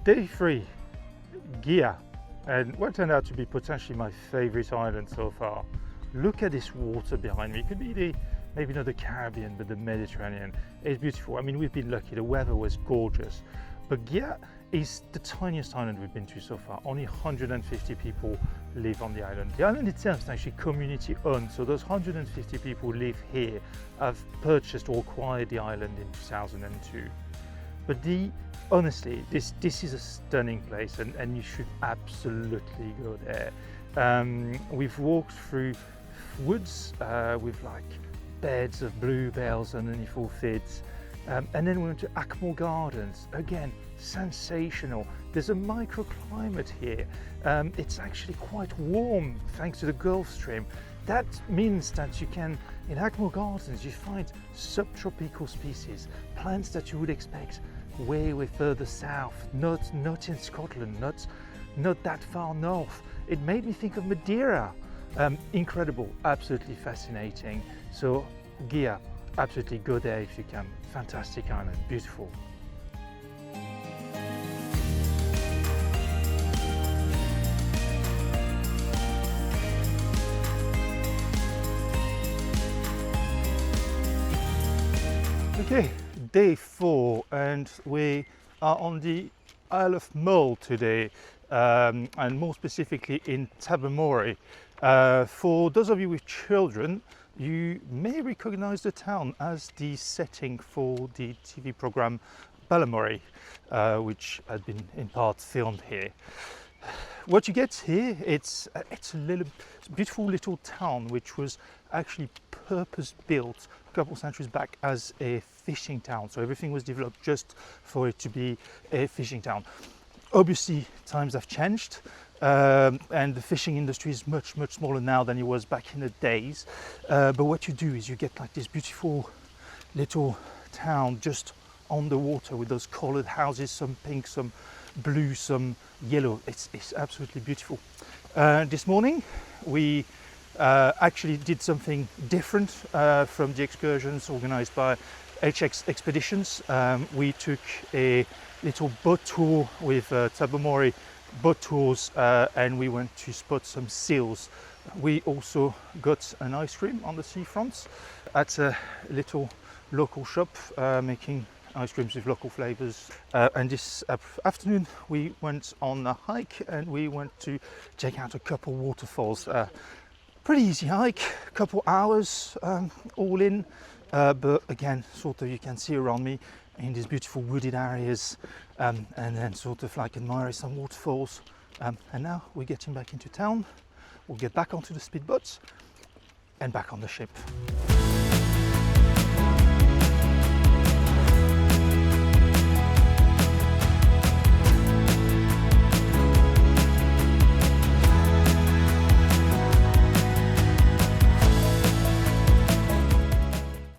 Day 3, Gigha, and what turned out to be potentially my favorite island so far. Look at this water behind me. It could be maybe not the Caribbean, but the Mediterranean. It's beautiful. I mean, we've been lucky. The weather was gorgeous. But Gigha is the tiniest island we've been to so far. Only 150 people live on the island. The island itself is actually community owned, so those 150 people who live here have purchased or acquired the island in 2002. But honestly, this is a stunning place, and you should absolutely go there. We've walked through woods with like beds of bluebells underneath all fields. And then we went to Achamore Gardens. Again, sensational. There's a microclimate here. It's actually quite warm thanks to the Gulf Stream. That means that you can, in Achamore Gardens, you find subtropical species, plants that you would expect way further south, not in Scotland, not that far north. It made me think of Madeira. Incredible, absolutely fascinating. So Gigha, absolutely go there if you can. Fantastic island, beautiful. Okay, day 4, and we are on the Isle of Mull today, and more specifically in Tobermory. For those of you with children, you may recognize the town as the setting for the TV program Tobermory, which had been in part filmed here. What you get here, it's a beautiful little town which was actually purpose built a couple of centuries back as a fishing town. So everything was developed just for it to be a fishing town. Obviously, times have changed. And the fishing industry is much smaller now than it was back in the days. But what you do is you get like this beautiful little town just on the water with those colored houses, some pink, some blue, some yellow. It's absolutely beautiful. This morning we actually did something different from the excursions organized by HX Expeditions. We took a little boat tour with Tobermory boat tours, and we went to spot some seals. We also got an ice cream on the seafront at a little local shop making ice creams with local flavors. And this afternoon we went on a hike, and we went to check out a couple waterfalls. Pretty easy hike, a couple hours all in, but again, sort of you can see around me in these beautiful wooded areas, and then sort of like admire some waterfalls. And now we're getting back into town. We'll get back onto the speedboats and back on the ship.